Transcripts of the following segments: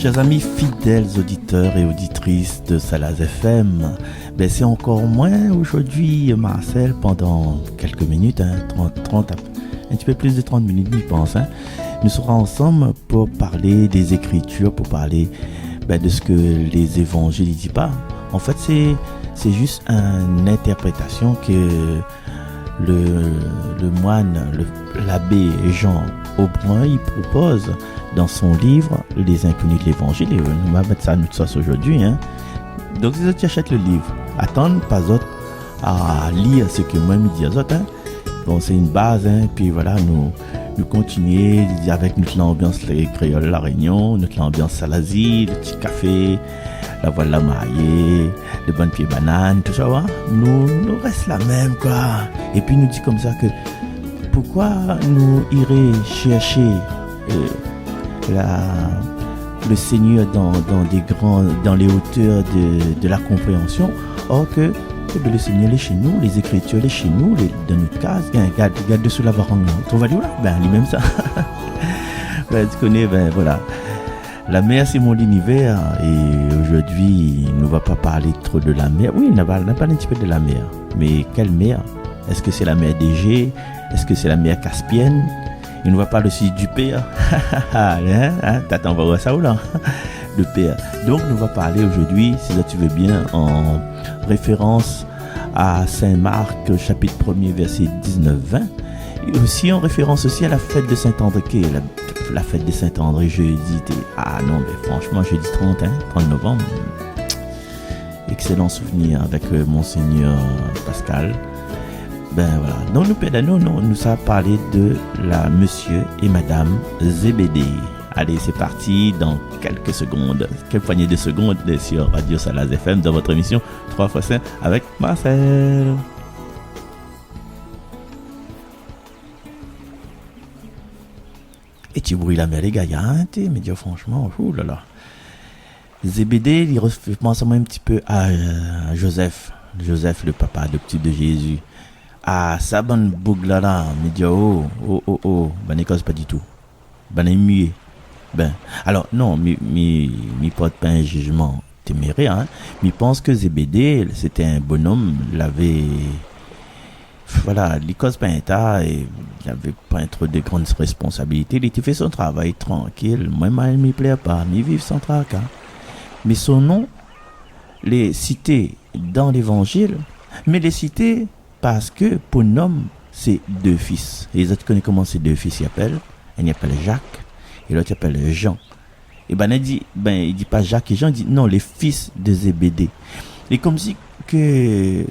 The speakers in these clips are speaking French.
Chers amis fidèles auditeurs et auditrices de Salaz FM, c'est encore moins aujourd'hui, Marcel, pendant quelques minutes, 30, un petit peu plus de 30 minutes, je pense. Nous serons ensemble pour parler des Écritures, pour parler de ce que les évangiles ne disent pas. En fait, c'est juste une interprétation que le moine, l'abbé Jean Aubrun, il propose dans son livre Les Inconnus de l'Évangile. Et on va mettre ça à notre sauce aujourd'hui. Donc, si tu achètes le livre, attends pas autres à lire ce que moi me dis aux autres. Bon, c'est une base. Puis voilà, nous continuer avec notre ambiance les créoles La Réunion, notre ambiance Salazie, le petit café, la voile la mariée, le bon pied banane, tout ça. Nous reste la même, quoi. Et puis nous dit comme ça que pourquoi nous irait chercher le Seigneur dans les hauteurs de la compréhension, or que le Seigneur est chez nous, les Écritures est chez nous, dans notre case, regarde dessous la varanga. Tu vas dire là, lui-même ça. Tu connais, voilà. La mer, c'est mon univers, et aujourd'hui, nous ne va pas parler trop de la mer. Oui, on va parler un petit peu de la mer, mais quelle mer? Est-ce que c'est la mer d'Égée? Est-ce que c'est la mer Caspienne? Il nous va parler aussi du Père. T'attends, on va voir ça ou là? Le Père. Donc, nous va parler aujourd'hui, si tu veux bien, en référence à Saint Marc, chapitre 1er, verset 19-20. Et aussi en référence aussi à la fête de Saint-André, la fête de Saint-André jeudi. Ah non, mais franchement, jeudi 30 novembre. Excellent souvenir avec Monseigneur Pascal. Voilà. Donc nous ça parlé de la Monsieur et Madame Zébédée. Allez, c'est parti dans quelques secondes, quelques poignées de secondes sur Radio Salaz FM dans votre émission 3x5 avec Marcel. Et tu bruits la mer les gars, mais Dieu franchement, oulala. Zébédée, il pense un petit peu à Joseph, le papa adoptif de Jésus. Ah, ça bonne bougla là, mais Dieu, n'est pas du tout. Est muet. Alors non, mi porte pas un jugement téméraire, mais pense que Zébédée, c'était un bonhomme, il avait, voilà, l'icos pas un tas, et il avait pas trop de grandes responsabilités, il était fait son travail tranquille, moi il m'y plaît pas, il vive sans tracas. Mais son nom, les cités dans l'évangile, mais les cités parce que pour un homme, c'est deux fils. Et les autres connaissent comment ces deux fils s'appellent. Il appelle Jacques et l'autre s'appelle Jean. Et il dit pas Jacques et Jean, il dit non, les fils de Zébédée. Et comme si que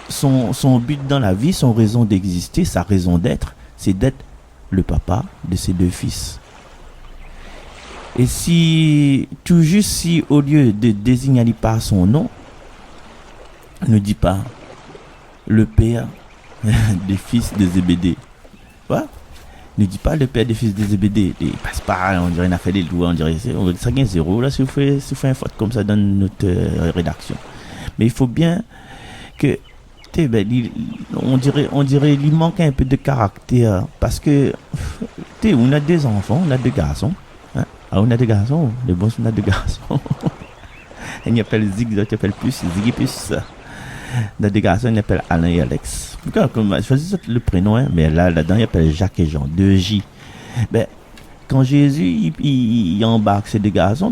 son but dans la vie, son raison d'exister, sa raison d'être, c'est d'être le papa de ses deux fils. Et si, tout juste si au lieu de désigner par son nom, ne dit pas le père des fils de Zébédée. Quoi? Ne dit pas le père des fils de Zébédée. Il passe pas, on dirait une affaire des lois, on dirait ça gagne zéro là si vous faites une faute comme ça dans notre rédaction. Mais il faut bien que on dirait il manque un peu de caractère parce que on a deux enfants, on a deux garçons. On a deux garçons, les bons on a deux garçons. Il appelle Zig, l'autre appelle Puce, Ziggy Puce. Dans des garçons, il appelle Alain et Alex. Je choisis le prénom, mais là-dedans, il appelle Jacques et Jean, 2J. Quand Jésus il embarque ces deux garçons,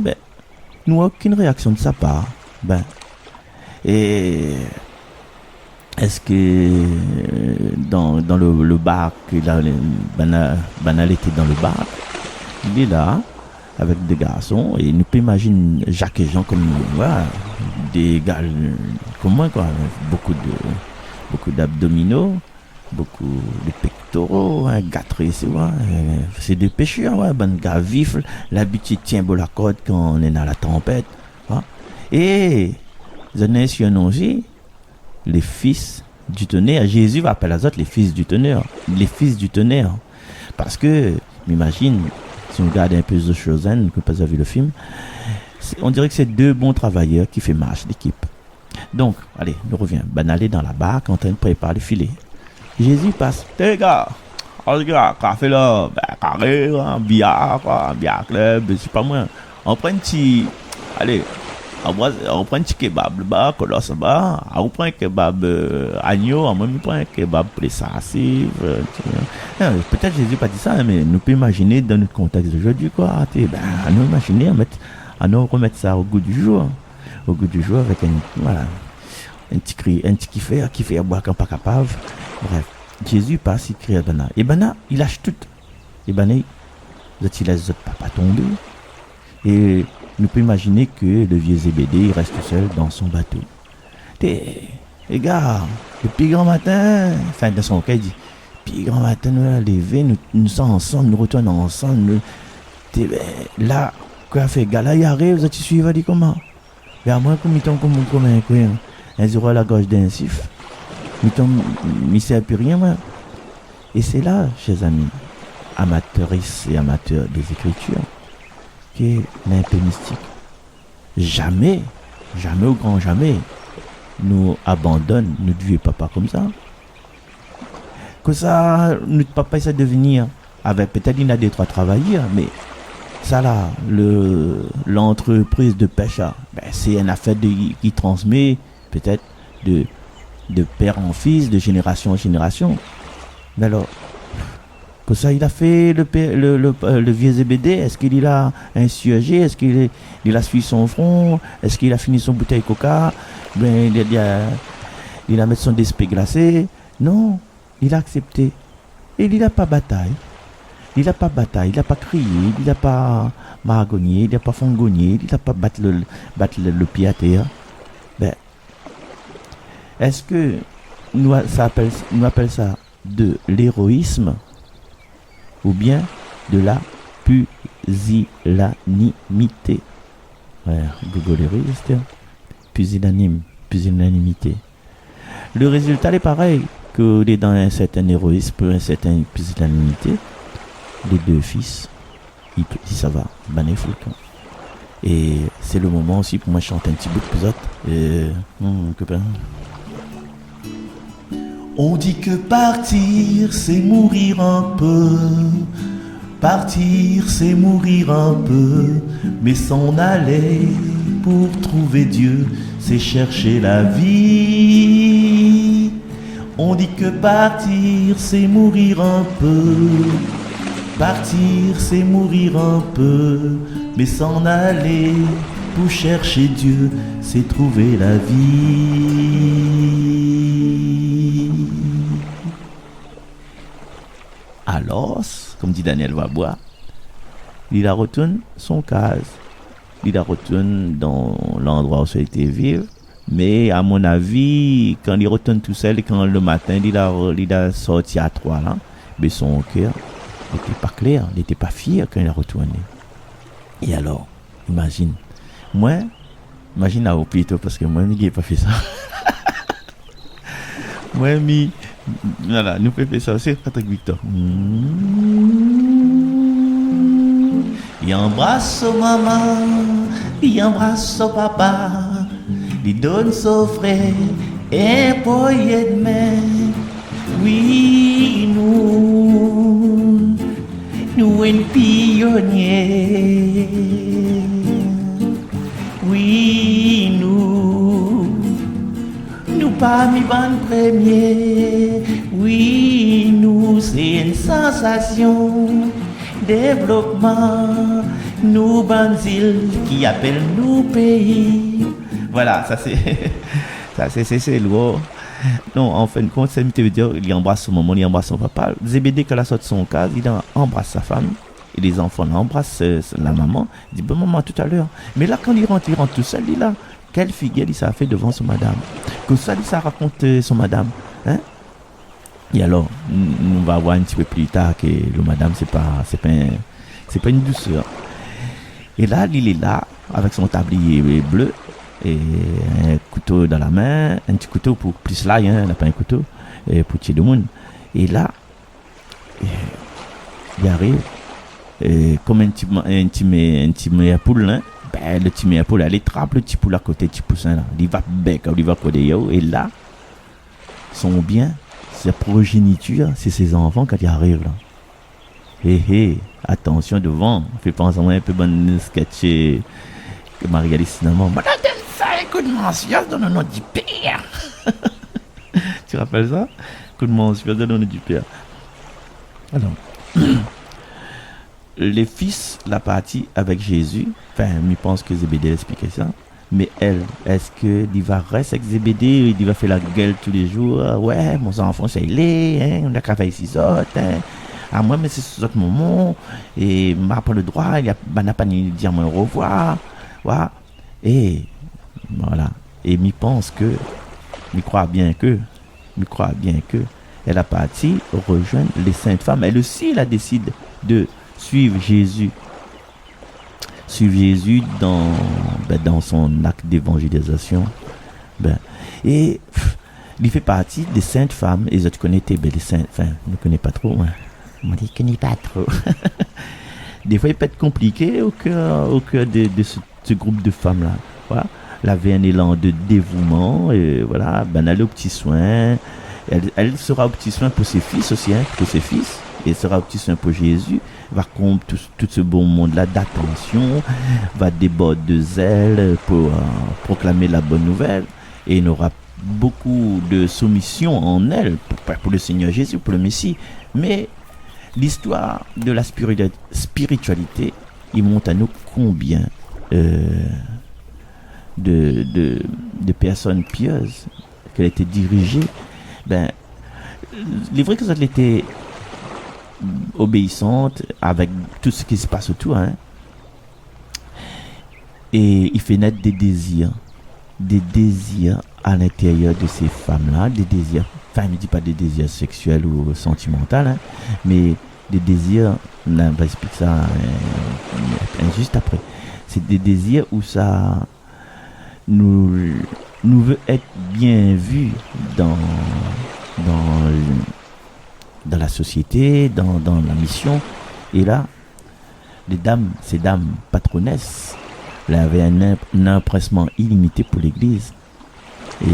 nous n'avons aucune réaction de sa part. Et est-ce que dans le bar, Banal était dans le bar, il est là, avec des garçons, et nous peut imaginer Jacques et Jean comme des gars comme moi, quoi, beaucoup d'abdominaux, beaucoup de pectoraux, gâteries, c'est des pêcheurs, gars vifs, l'habitude tient beau la corde quand on est dans la tempête, et les aussi les fils du tonnerre. Jésus va appeler les autres les fils du tonnerre, parce que m'imagine, si on regarde un peu The Chosen, que pas vu le film, on dirait que c'est deux bons travailleurs qui font marche d'équipe. Donc, allez, nous reviens. Banalé dans la barque en train de préparer le filet. Jésus passe. Les gars, Parce que café là, carré, billard, billard club, c'est pas moi. On prend un petit, allez, on prend un petit kebab là-bas, colosse là-bas, on prend un kebab agneau, on prend un kebab pressé. Peut-être Jésus pas dit ça, mais nous pouvons imaginer dans notre contexte d'aujourd'hui, quoi. Nous imaginer, nous remettre ça au goût du jour. Au goût du jour avec un petit qui fait à boire quand pas capable. Bref, Jésus passe, il crie à Bana. Et Bana, il lâche tout. Et Bana, il laisse votre papa tomber. Et nous pouvons imaginer que le vieux Zébédée, il reste seul dans son bateau. Les gars, le plus grand matin, enfin dans son cas, il dit, puis grand matin, nous allons lever, nous sommes ensemble, nous retournons ensemble. Là, quoi fait, gars, là, il arrive, vous êtes suivi, il dit comment? Et à moi, comme il tombe comme un zéro à la gorge d'un siffle, il ne sert plus rien, moi. Et c'est là, chers amis, amateuristes et amateurs des Écritures, que l'un peu mystique. Jamais, au grand jamais, nous abandonne notre vieux papa comme ça. Que ça, notre papa, il sait devenir, avec peut-être il a des trois travailleurs, mais ça là, l'entreprise de pêche, c'est une affaire qui transmet peut-être de père en fils, de génération en génération. Mais alors, que ça il a fait le vieux Zébédée, est-ce qu'il a insurgé, est-ce qu'il a suivi son front, est-ce qu'il a fini son bouteille coca, il a mis son despé glacé? Non, il a accepté. Et il n'a pas bataille. Il n'a pas bataille, il n'a pas crié, il n'a pas maragogné, il n'a pas fongogné, il n'a pas battu le pied à terre. Est-ce que nous appelons ça de l'héroïsme ou bien de la pusillanimité? Ouais, Google héroïste, pusillanimité. Le résultat est pareil que dans un certain héroïsme, un certain pusillanimité. Les deux fils, ils ça va, bané Fulcan. Et c'est le moment aussi pour moi de chanter un petit bout de pisote. On dit que partir, c'est mourir un peu. Partir, c'est mourir un peu. Mais s'en aller pour trouver Dieu, c'est chercher la vie. On dit que partir, c'est mourir un peu. Partir, c'est mourir un peu, mais s'en aller pour chercher Dieu, c'est trouver la vie. Alors, comme dit Daniel Wabois, il retourne son case, il retourne dans l'endroit où ça a été vivre, mais à mon avis, quand il retourne tout seul, quand le matin, il a sorti à 3 là, mais son cœur n'était pas clair, il n'était pas fier quand il est retourné. Et alors, imagine à Opito, parce que moi, je n'ai pas fait ça. Voilà, nous pouvons faire ça aussi, Patrick Victor. Il embrasse son maman, il embrasse son papa, il donne son frère un poignet de main. Oui, nous un pionnier. Oui, nous pas mis ban premier. Oui, nous c'est une sensation, développement. Nous banzil qui appelle nous pays. Voilà, ça c'est lourd. Non, en fin de compte, ça veut dire il embrasse son maman, il embrasse son papa. Zébédée, quand il sort de son cas, il embrasse sa femme. Et les enfants l'embrassent, la maman. Il dit, bon maman, tout à l'heure. Mais là, quand il rentre tout seul, il a quelle figure il s'est fait devant son madame. Que ça, il s'est raconté son madame. Hein? Et alors, on va voir un petit peu plus tard que le madame, c'est pas une douceur. Et là, il est là, avec son tablier bleu. Et un couteau dans la main, un petit couteau pour plus là, il n'a pas un couteau pour tuer le monde. Et là, il arrive, comme un petit poule, hein, le petit poule, elle attrape le petit poule à côté, le petit poussin là, il va bec, il va coder, et là, son bien, sa progéniture, c'est ses enfants quand ils arrivent là. Hé hé, attention devant. Fais penser à moi un peu bon sketch que Marie-Alice Cinnamon. Moi, donne ça, coup de mensuel dans le nom du père. Tu rappelles ça? Coup de mensuel dans le nom du père. Alors, les fils, la partie avec Jésus, enfin, je pense que Zébédée expliquait ça. Mais elle, est-ce qu'il va rester avec Zébédée, il va faire la gueule tous les jours? Ouais, mon enfant, c'est laid, hein, on a travaillé 6 autres, hein. À moi, mais c'est ce autre moment, et m'a pas le droit, il n'a pas ni dire moi au revoir. Voilà. Et voilà. Et m'y pense que, m'y croit bien que, elle a parti rejoindre les saintes femmes. Elle aussi, elle décide de suivre Jésus. Suivre Jésus dans son acte d'évangélisation. Et il fait partie des saintes femmes. Et je te connais, les saintes, enfin, je ne connais pas trop. Hein. On dit que je ne connais pas trop. Des fois, il peut être compliqué au cœur de ce groupe de femmes-là. Voilà. Elle avait un élan de dévouement. Et voilà, elle a le petit soin. Elle sera au petit soin pour ses fils aussi, hein, pour ses fils. Et sera au petit soin pour Jésus. Va comprendre tout ce bon monde-là d'attention. Va déborder de zèle pour proclamer la bonne nouvelle. Et il aura beaucoup de soumission en elle pour le Seigneur Jésus, pour le Messie. Mais l'histoire de la spiritualité, il montre à nous combien de personnes pieuses qu'elle était dirigée. Il est vrai que ça était obéissante avec tout ce qui se passe autour, hein. Et il fait naître des désirs à l'intérieur de ces femmes-là, des désirs, enfin il ne dit pas des désirs sexuels ou sentimentaux, hein, mais des désirs, on va expliquer ça juste après. C'est des désirs où ça nous veut être bien vu dans la société, dans la mission. Et là, ces dames patronesses, elles avaient un empressement illimité pour l'église. Et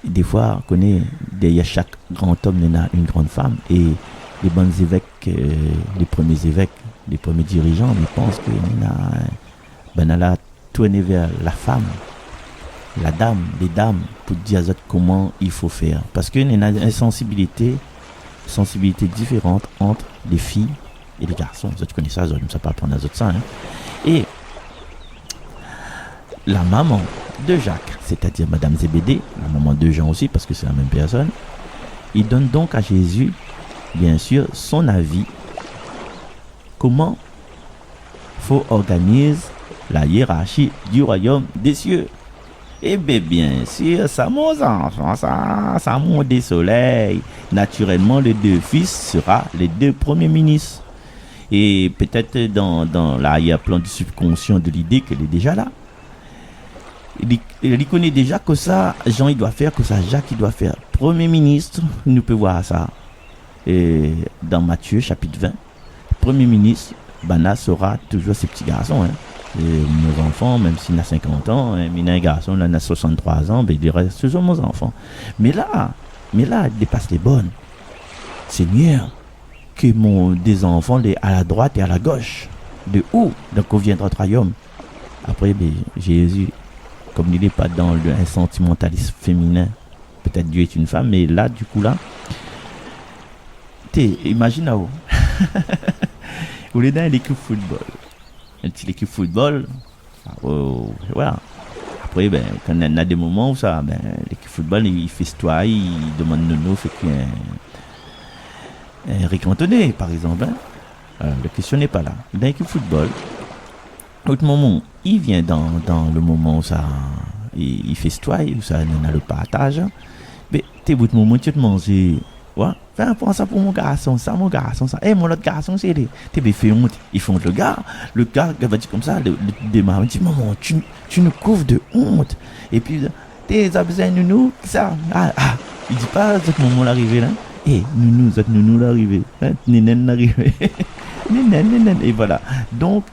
des fois, on connaît, derrière chaque grand homme, il y a une grande femme. Et les bons évêques, les premiers dirigeants, ils pensent qu'il y a tourné vers la femme, les dames, pour dire comment il faut faire. Parce qu'il y a une sensibilité différente entre les filles et les garçons. Tu connais ça, je ne sais pas apprendre à ça. Hein. Et la maman de Jacques, c'est-à-dire Madame Zébédée, la maman de Jean aussi, parce que c'est la même personne, il donne donc à Jésus, bien sûr, son avis. Comment faut organiser la hiérarchie du royaume des cieux. Eh bien sûr, ça, mon enfant, ça monte des soleils. Naturellement, les deux fils seront les deux premiers ministres. Et peut-être dans l'arrière-plan du subconscient de l'idée qu'elle est déjà là. Il connaît déjà que ça, Jean il doit faire, que ça, Jacques il doit faire. Premier ministre, nous peut voir ça. Et dans Matthieu chapitre 20, premier ministre, Bana sera toujours ces petits garçons. Hein. Et nos enfants, même s'il a 50 ans, hein, il a un garçon, il a 63 ans, il reste toujours mon enfant. Mais là, il dépasse les bonnes. Seigneur, que des enfants à la droite et à la gauche. De où? Donc on viendra au royaume. Après, Jésus, comme il n'est pas dans un sentimentalisme féminin, peut-être Dieu est une femme, mais là, du coup, là, imagine là-haut. Vous êtes dans l'équipe football. Un petit équipe football. Voilà. Après, quand on a des moments où ça, l'équipe football, il fait histoire, il demande Nono, fait qu'il y a un ricantonné, par exemple. Hein. La question n'est pas là. Dans l'équipe football, autre moment, il vient dans le moment où ça, il fait histoire, où ça, on a le partage. Mais t'es bout de moment, tu te manges. Ouais, fais pour ça pour mon garçon, ça. Et mon autre garçon, c'est lui. T'es fait honte. Ils font le gars va dire comme ça, le démarre, il dit, maman, tu nous couvres de honte. Et puis, t'es besoin de nous, ça. Il dit pas, ce moment l'arrivée là. Nounou l'arrivée. Nénen l'arrivée. Nénen. Et voilà. Donc,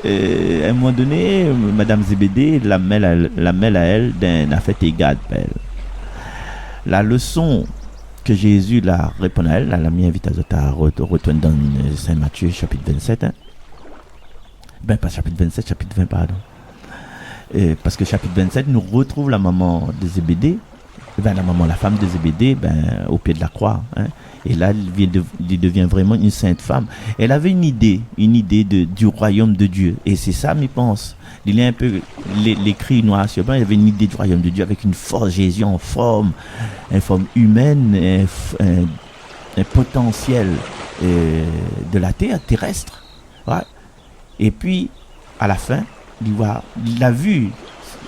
à un moment donné, Madame Zébédée la mêle à elle d'un affaire égale. la leçon que Jésus la répond à elle, la m'invite à retourner dans Saint Matthieu chapitre 27. Hein. Ben pas chapitre 27, chapitre 20, pardon. Parce que chapitre 27 nous retrouve la maman de Zébédée, la femme de Zébédée, au pied de la croix. Hein. Et là, elle devient vraiment une sainte femme. Elle avait une idée du royaume de Dieu. Et c'est ça, je pense. Il y a un peu l'écrit noir sur blanc. Il y avait une idée du royaume de Dieu avec une force Jésus en forme humaine, un potentiel de la terre terrestre. Ouais. Et puis, à la fin, il a vu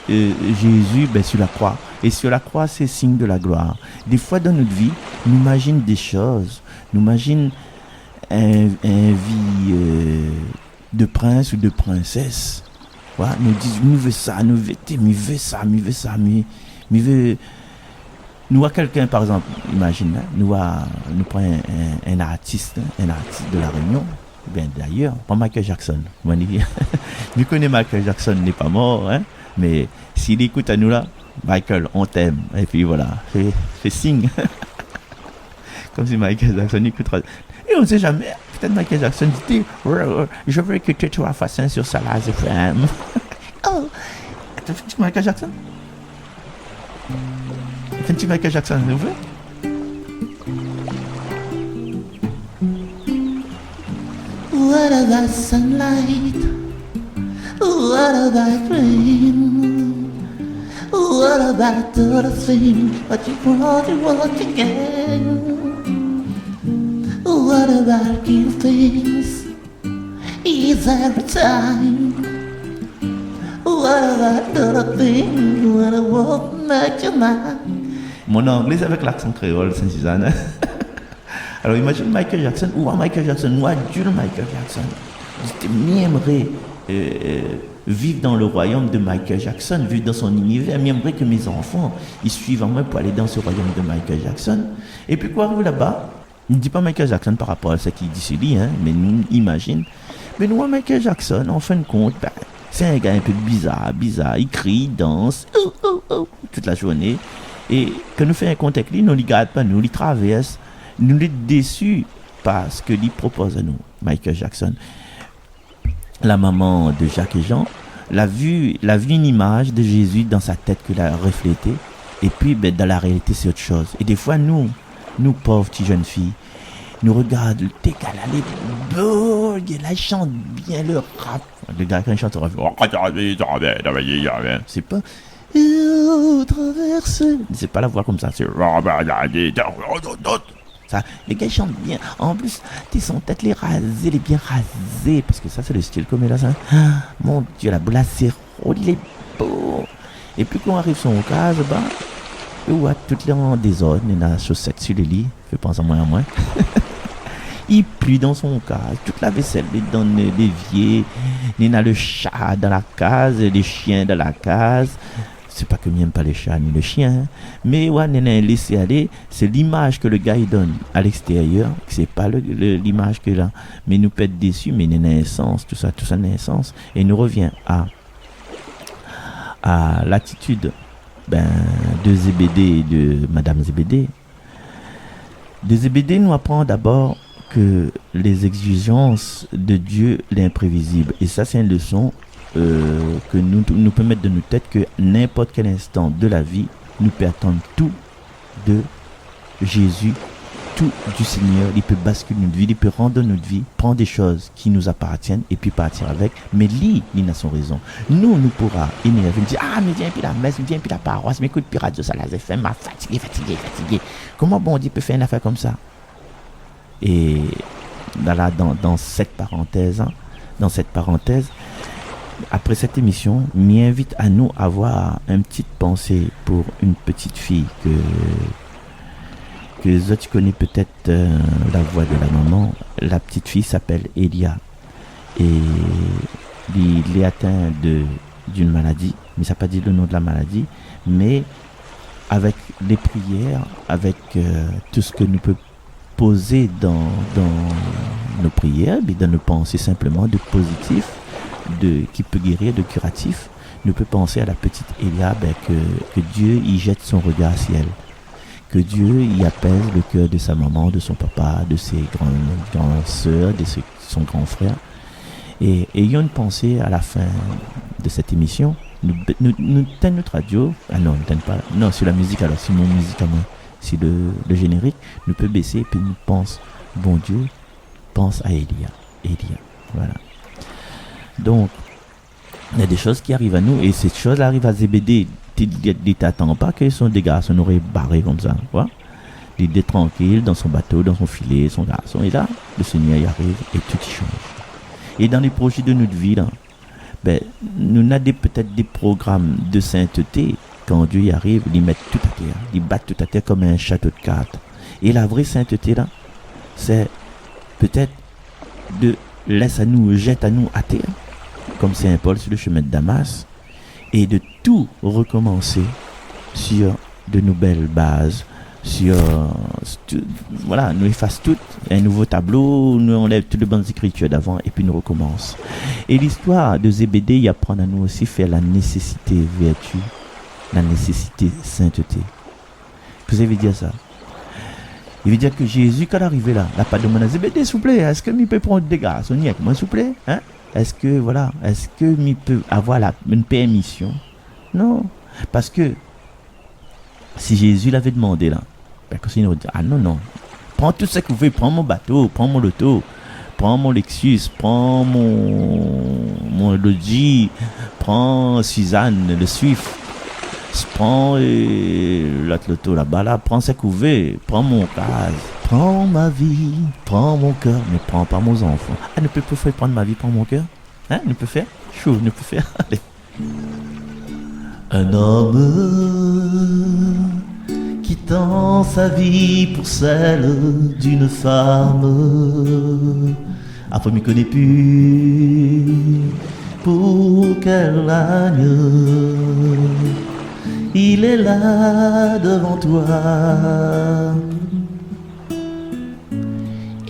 Jésus sur la croix. Et sur la croix, c'est signe de la gloire. Des fois dans notre vie, nous imaginons des choses, nous imaginons une vie de prince ou de princesse. Voilà, nous disons, nous veut ça, nous veut ça. Nous avons quelqu'un, par exemple, imagine, nous prenons un artiste de la Réunion. Bien d'ailleurs, pas Michael Jackson. Je connais Michael Jackson, n'est pas mort, hein, mais s'il écoute à nous là, Michael, on t'aime. Et puis voilà, fais signe. Comme si Michael Jackson écoutera. Et on ne sait jamais, peut-être Michael Jackson dit, je veux que tu sois facile sur Salaz FM. Oh, tu fais Michael Jackson? Fais-tu Michael Jackson, s'il vous plaît? What about sunlight? What about rain? What about the thing that you want again? What about good things? Is every time? What about the thing when I won't make you mine? Mon anglais c'est avec l'accent créole, Saint-Suzanne. Alors imagine Michael Jackson, ou Michael Jackson, ou adulte Michael Jackson. J'aimerais vivre dans le royaume de Michael Jackson, vivre dans son univers. J'aimerais que mes enfants, ils suivent en moi pour aller dans ce royaume de Michael Jackson. Et puis quoi arrive là-bas? Il ne dit pas Michael Jackson par rapport à ce qu'il dit sur lui, hein, mais nous imagine. Mais nous, Michael Jackson, en fin de compte, c'est un gars un peu bizarre. Il crie, il danse, toute la journée. Et quand nous faisons un compte avec lui, nous ne le garde pas, nous le traverse. Nous sommes déçus par ce que lui propose à nous, Michael Jackson. La maman de Jacques et Jean l'a vu une image de Jésus dans sa tête qu'il a reflétée. Et puis, dans la réalité, c'est autre chose. Et des fois, nous pauvres petites jeunes filles, nous regardons le gars là, les beaux, là, il chante bien le rap. Le gars, quand il chante, c'est pas... C'est pas la voix comme ça, c'est... Ça, les gars chantent bien. En plus, son tête les rasée, les bien rasés. Parce que ça, c'est le style comme il a ça. Mon Dieu, la boule c'est il est beau. Et puis quand on arrive sur mon cas, il voit toutes les en désordre. Il y a des chaussettes sur le lit. Fait penser à moins. Il plie dans son cas. Toute la vaisselle est dans l'évier. Il y a le chat dans la case, les chiens dans la case. C'est pas que j'aime pas les chats ni les chiens, mais ouais, laisser aller, c'est l'image que le gars il donne à l'extérieur, c'est pas l'image que là, mais nous peut être déçus, mais il y a un sens, tout ça a un sens, et nous revient à l'attitude de Zébédée et de Madame Zébédée. De Zébédée nous apprend d'abord que les exigences de Dieu, l'imprévisible, et ça c'est une leçon que nous peut mettre de nos têtes que n'importe quel instant de la vie, nous peut attendre tout de Jésus, tout du Seigneur. Il peut basculer notre vie, il peut rendre notre vie, prendre des choses qui nous appartiennent et puis partir avec. Mais lui, il a son raison. Nous pourra énerver, dire mais viens puis la messe, viens puis la paroisse, mais écoute puis Radio Salaz FM, fatigué. Comment bon Dieu peut faire une affaire comme ça? Et là, dans cette parenthèse, après cette émission, m'invite à nous avoir une petite pensée pour une petite fille que tu connais peut-être la voix de la maman. La petite fille s'appelle Elia et il est atteint d'une maladie, mais ça n'a pas dit le nom de la maladie, mais avec les prières, avec tout ce que nous peut poser dans nos prières, mais dans nos pensées simplement de positif, qui peut guérir, de curatif, nous peut penser à la petite Elia que Dieu y jette son regard ciel, que Dieu y apaise le cœur de sa maman, de son papa, de ses grandes sœurs, son grand frère. Et ayons une pensée à la fin de cette émission. Nous tenons notre radio. Ah non, ne tenons pas. Non, sur la musique alors, sur mon musique à moi. Sur le générique, nous peut baisser et puis nous pense, bon Dieu, pense à Elia. Voilà. Donc, il y a des choses qui arrivent à nous et ces choses arrivent à Zébédée. Tu ne t'attends pas que son des garçons n'auraient barré comme ça. Quoi? Il est tranquille dans son bateau, dans son filet, son garçon. Et là, le Seigneur y arrive et tout y change. Et dans les projets de notre vie, là, nous avons peut-être des programmes de sainteté. Quand Dieu y arrive, il met tout à terre. Il bat tout à terre comme un château de cartes. Et la vraie sainteté, là, c'est peut-être de jette à nous à terre, comme Saint Paul sur le chemin de Damas, et de tout recommencer sur de nouvelles bases, voilà, nous efface tout, un nouveau tableau, nous enlève toutes les bonnes écritures d'avant et puis nous recommence. Et l'histoire de Zébédée y apprend à nous aussi faire la nécessité vertu, la nécessité sainteté. Vous avez dire ça? Il veut dire que Jésus, quand il est arrivé là, il n'a pas demandé à Zébédée, s'il vous plaît, est-ce que je peux prendre des garçons avec moi, s'il vous plaît? Hein? Est-ce que je peux avoir une permission? Non. Parce que si Jésus l'avait demandé là, il aurait dit, ah non, prends tout ce que vous voulez, prends mon bateau, prends mon loto, prends mon Lexus, prends mon Lodge, prends Suzanne, le Swift, prends l'autre loto là-bas, là, prends ce que vous voulez, prends mon case, prends ma vie, prends mon cœur, mais prends pas mon enfant. Ah, ne peut pas prendre ma vie, prends mon cœur? Hein, ne peut faire? Chaud, ne peut faire? Allez. Un homme quittant sa vie pour celle d'une femme, après m'y connaît plus pour qu'elle agne, il est là devant toi.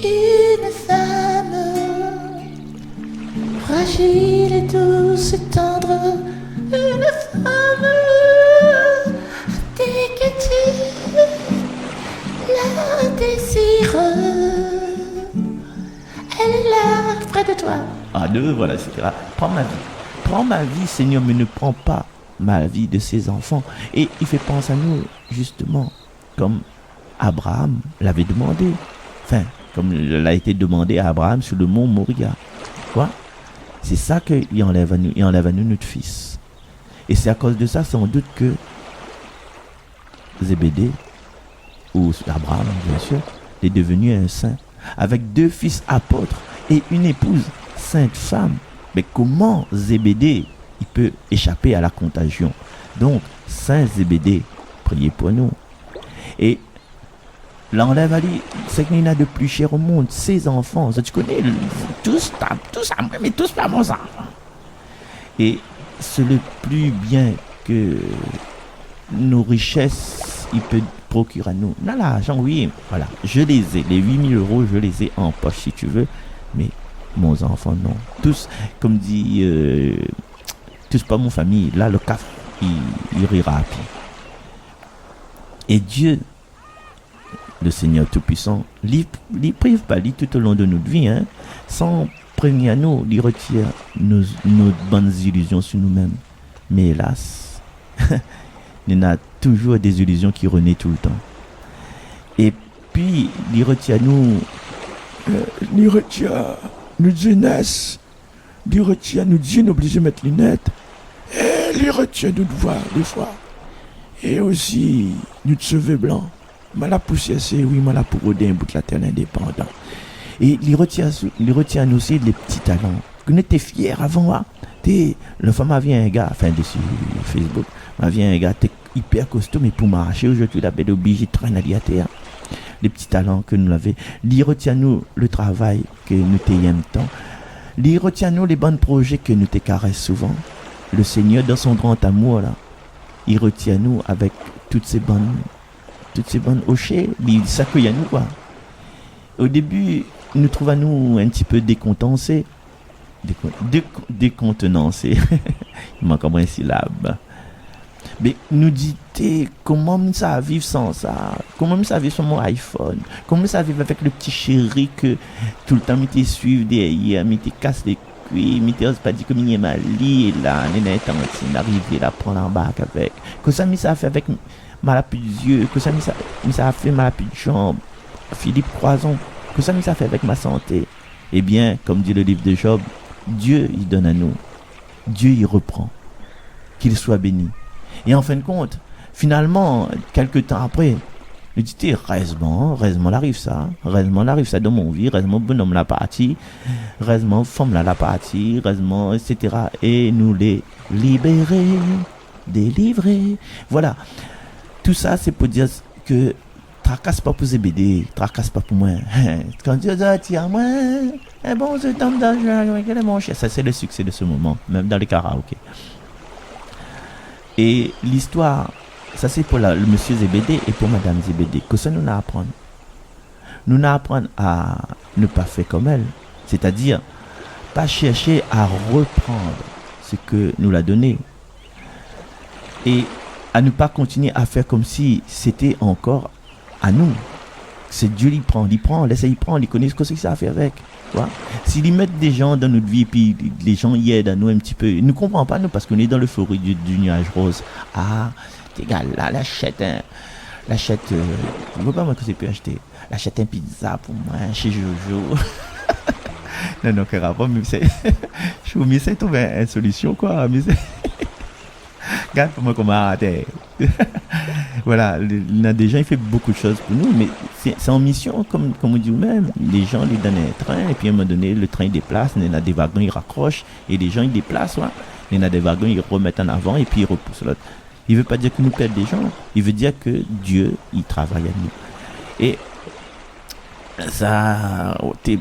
Une femme fragile et douce et tendre, une femme dès que tu la désires, elle est là près de toi. Ah, voilà, etc. Prends ma vie, Seigneur, mais ne prends pas ma vie de ses enfants. Et il fait penser à nous, justement, comme Abraham l'avait demandé. Enfin, comme il a été demandé à Abraham sur le mont Moria. Quoi? C'est ça qu'il enlève à nous. Il enlève à nous notre fils. Et c'est à cause de ça, sans doute, que Zébédée, ou Abraham, bien sûr, est devenu un saint. Avec 2 fils apôtres et une épouse sainte femme. Mais comment Zébédée il peut échapper à la contagion? Donc, Saint Zébédée, priez pour nous. Et l'enlève à lui, c'est qu'il y en a de plus cher au monde, ses enfants. Ça, tu connais, tous à moi, mais tous pas mon enfant. Et c'est le plus bien que nos richesses, il peut procurer à nous. Là, l'argent, oui, voilà, je les ai. Les 8 000 euros, je les ai en poche si tu veux. Mais mon enfant, non. Tous, comme dit, tous pas mon famille. Là, le caf, il rira à pied. Et Dieu, le Seigneur Tout-Puissant, il prive pas lui tout au long de notre vie, hein, sans prévenir nous, il retire nos bonnes illusions sur nous-mêmes. Mais hélas, il y a toujours des illusions qui renaissent tout le temps. Et puis, il retire nous, il retire notre jeunesse, il retire nous Dieu nous oblige à mettre les lunettes, et il retire notre voix des fois. Et aussi, notre cheveux blancs. Mala poussière, c'est oui, mala pour roder un bout de la terre indépendant. Et il retient nous aussi les petits talents. Que nous étions fiers avant, hein? Le femme m'a vu un gars, enfin, dessus Facebook, m'a vu un gars, t'es hyper costaud, mais pour marcher aujourd'hui, la belle obligée de traîner à terre. Les petits talents que nous avions. Il retient nous le travail que nous t'ayons tant. Il retient nous les bons projets que nous te caressons souvent. Le Seigneur, dans son grand amour, là, il retient nous avec toutes ces bonnes hochées, il s'accueille à nous, quoi. Au début, nous trouvons nous un petit peu décontenancés. Décontenancés. Il manque encore une syllabe. Mais nous dit comment ça vivre sans ça, comment ça vivre sans mon iPhone, comment ça vivre avec le petit chéri que tout le temps m'était suivre derrière, m'était casse les couilles, m'était pas dit que m'y est mal et là, n'est est arrivé là prendre en bac avec, que ça m'y ça fait avec mal à plus yeux, que ça m'y ça fait mal à plus de jambes, Philippe Croison, que ça m'y ça fait avec ma santé. Eh bien, comme dit le livre de Job, Dieu il donne à nous, Dieu il reprend, qu'il soit béni. Et en fin de compte, finalement, quelques temps après, il dit, résement l'arrive ça dans mon vie, résement bonhomme la partie, résement femme la partie, résement, etc. Et nous les libérer, délivrer. Voilà. Tout ça, c'est pour dire que tracasse pas pour ZBD, tracasse pas pour moi. Quand Dieu dit, tiens, moi, un bon, je tombe dans le mon cher. Ça, c'est le succès de ce moment, même dans les karaokés. Et l'histoire, ça c'est pour le monsieur Zébédée et pour madame Zébédée. Que ça nous apprend. Nous apprendre à ne pas faire comme elle. C'est-à-dire, pas chercher à reprendre ce que nous l'a donné. Et à ne pas continuer à faire comme si c'était encore à nous. C'est Dieu il prend, laisse-le prendre, il connaît ce que c'est que ça a fait avec. S'ils y mettent des gens dans notre vie, puis les gens y aident à nous un petit peu, ils ne comprennent pas nous parce qu'on est dans l'euphorie du nuage rose. Ah, t'es gars là, l'achète, je vois pas moi que c'est pu acheter. L'achète un pizza pour moi chez Jojo. non, quel rapport, mais c'est. Je me suis trouvé une solution, quoi. Mais c'est. Regarde pour moi comment arrêter. Voilà, il y a des gens, il fait beaucoup de choses pour nous, mais c'est en mission, comme on dit vous-même. Les gens lui donnent un train, et puis à un moment donné, le train déplace, il y a des wagons, ils raccrochent, et les gens, ils déplacent, il y a des wagons, ils remettent en avant, et puis ils repoussent l'autre. Il ne veut pas dire que nous perdons des gens, il veut dire que Dieu, il travaille à nous. Et ça, il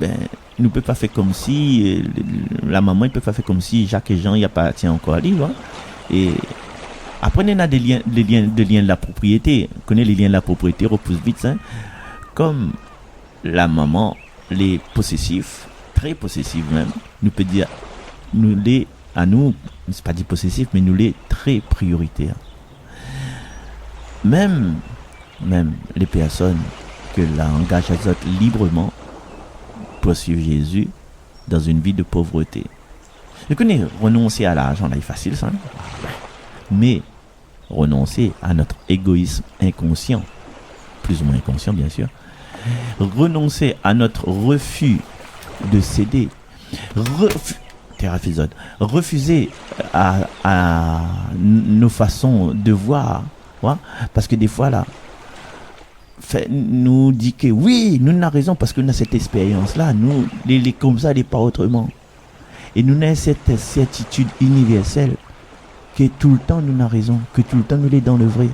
ne peut pas faire comme si, la maman, il ne peut pas faire comme si Jacques et Jean, il appartient encore à lui, Et après, on a des liens de la propriété. On connaît les liens de la propriété, repousse vite, hein. Comme la maman, les possessifs, très possessifs même, nous peut dire, à nous, c'est pas dit possessifs, mais nous les très prioritaires. Même les personnes que l'engagent à autres librement pour suivre Jésus dans une vie de pauvreté. Je connais renoncer à l'argent, là, c'est facile, ça. Mais renoncer à notre égoïsme inconscient, plus ou moins inconscient bien sûr, renoncer à notre refus de céder, refuser à nos façons de voir, parce que des fois là, nous dit que oui, nous avons raison parce que nous avons cette expérience-là, nous, les comme ça, les pas autrement. Et nous avons cette certitude universelle que tout le temps nous avons raison, que tout le temps nous l'est dans le vrai.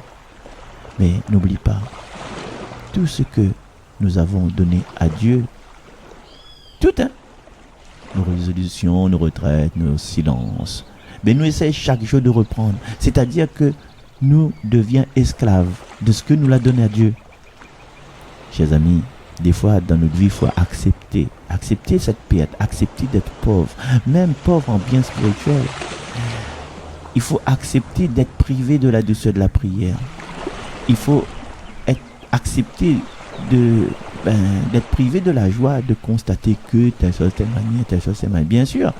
Mais n'oublie pas, tout ce que nous avons donné à Dieu, tout, nos résolutions, nos retraites, nos silences, mais nous essayons chaque jour de reprendre. C'est-à-dire que nous devions esclaves de ce que nous l'a donné à Dieu. Chers amis, des fois dans notre vie, il faut accepter cette perte, accepter d'être pauvre, même pauvre en bien spirituel. Il faut accepter d'être privé de la douceur de la prière. Il faut accepter d'être privé de la joie de constater que telle chose, telle manière. Bien sûr,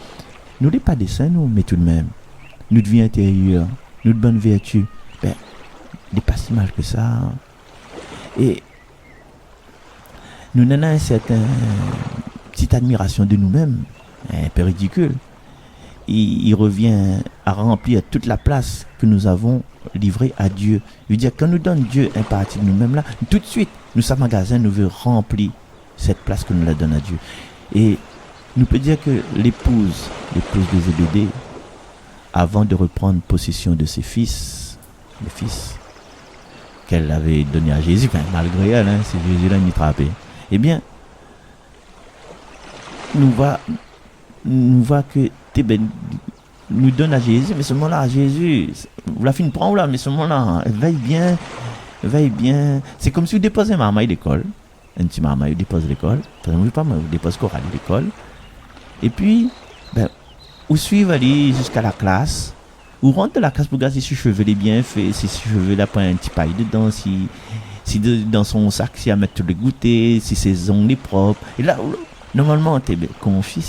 nous n'est pas des saints, nous, mais tout de même, notre vie intérieure, notre bonne vertu, n'est pas si mal que ça. Et nous avons une certaine petite admiration de nous-mêmes, un peu ridicule. Il revient à remplir toute la place que nous avons livrée à Dieu. Je veux dire, quand nous donne Dieu un parti de nous-mêmes là, tout de suite, nous sommes magasins, nous veut remplir cette place que nous la donne à Dieu. Et nous peut dire que l'épouse de Zébédée, avant de reprendre possession de ses fils, les fils qu'elle avait donné à Jésus, malgré elle, c'est Jésus-là qui frappé. Eh bien, nous voit que nous donne à Jésus, mais ce moment-là, Jésus, vous la fin prendre là, mais ce moment-là, veille bien. C'est comme si vous déposez maman à l'école, un petit maman, vous dépose l'école, par exemple, vous dépose Coralie à l'école, et puis, vous suivez aller jusqu'à la classe, ou rentre de la classe pour regarder si cheveux est bien fait, si cheveux là pas un petit paille dedans, si dans son sac, si à mettre le goûter, si ses ongles propres. Et là, normalement, tu confie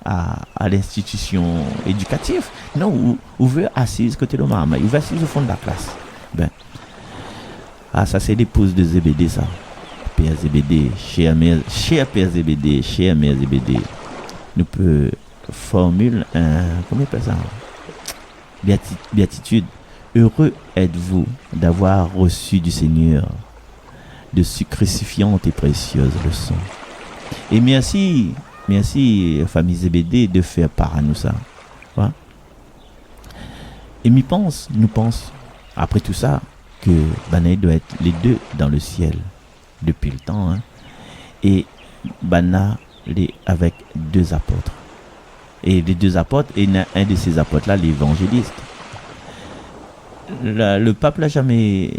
à l'institution éducative. Non, ou veut assise côté de maman, ou veut assise au fond de la classe. Ben, ça c'est l'épouse de Zébédée, ça. Père Zébédée, cher Père Zébédée, cher Mère Zébédée. Nous peut formule comment on appelle ça? Béatitude. Heureux êtes-vous d'avoir reçu du Seigneur de si crucifiantes et précieuses leçons. Et merci, famille Zébédée, de faire part à nous ça. Ouais. Et nous pense, après tout ça, que Bana doit être les deux dans le ciel depuis le temps. Hein. Et Bana avec deux apôtres. Et les deux apôtres, et un de ces apôtres-là, l'évangéliste. Le pape n'a jamais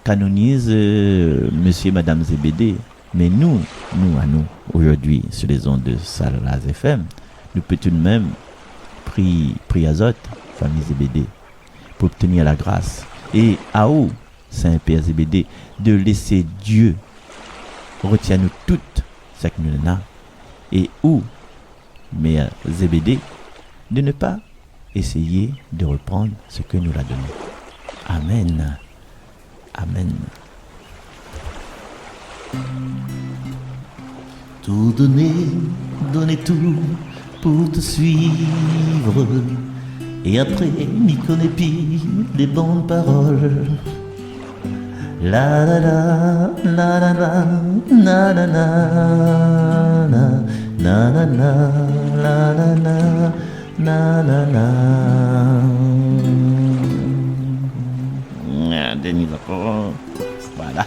canonise monsieur et madame Zébédée. Mais nous, aujourd'hui, sur les ondes de Salaz FM, nous pouvons tout de même prier à Zot, famille Zébédée, pour obtenir la grâce. Et à où, Saint-Père Zébédée, de laisser Dieu retirer nous toutes ce que nous avons. Et où, Mère Zébédée, de ne pas essayer de reprendre ce que nous l'a donné. Amen. Amen. Tout donner tout pour te suivre. Et après, m'y connais pis les bonnes paroles. La la la, la la la, na na na, na na na, la la la, na na na. Denis encore. Voilà,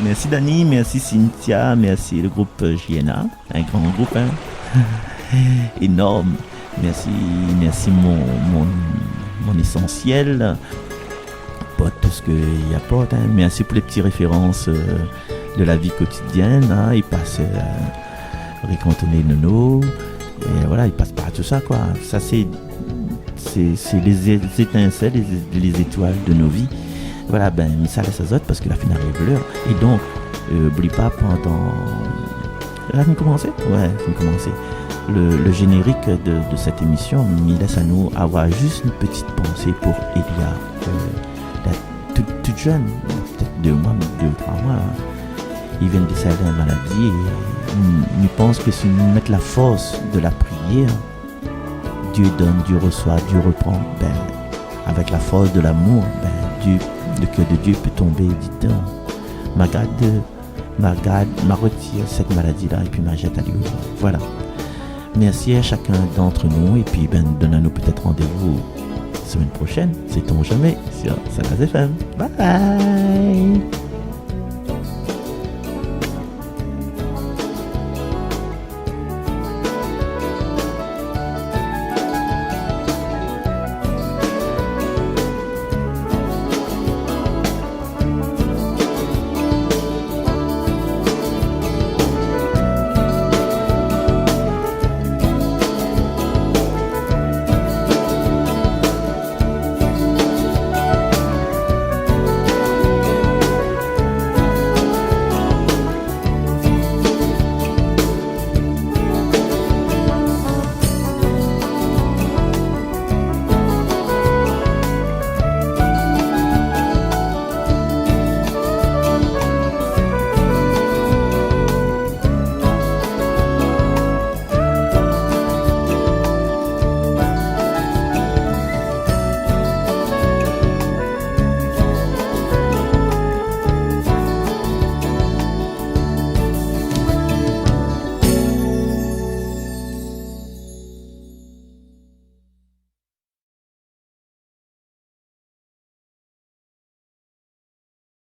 merci Dani, merci Cynthia, merci le groupe JNA, un grand groupe, hein? Énorme. Merci mon essentiel, pas tout ce qu'il apporte, hein? Merci pour les petites références de la vie quotidienne, hein? Il passe récontonner Nono, et voilà, il passe par tout ça, quoi. Ça c'est les étincelles, les étoiles de nos vies. Voilà, ben, ça laisse à autres parce que la finale est l'heure. Et donc, n'oublie pas pendant. Là, vous commencez? Ouais, vous commencez. Le générique de cette émission, il laisse à nous avoir juste une petite pensée pour Elia, toute jeune, peut-être 2 mois, 2 ou 3 mois. Il vient de décéder d'une maladie et il pense que si nous mettons la force de la prière, Dieu donne, Dieu reçoit, Dieu reprend. Ben, avec la force de l'amour, ben, le cœur de Dieu peut tomber, dit-on. Ma retire cette maladie-là et puis ma jette à Dieu. Voilà. Merci à chacun d'entre nous et puis ben, donnons-nous peut-être rendez-vous semaine prochaine, sait-on jamais, sur Salaz FM. Bye bye.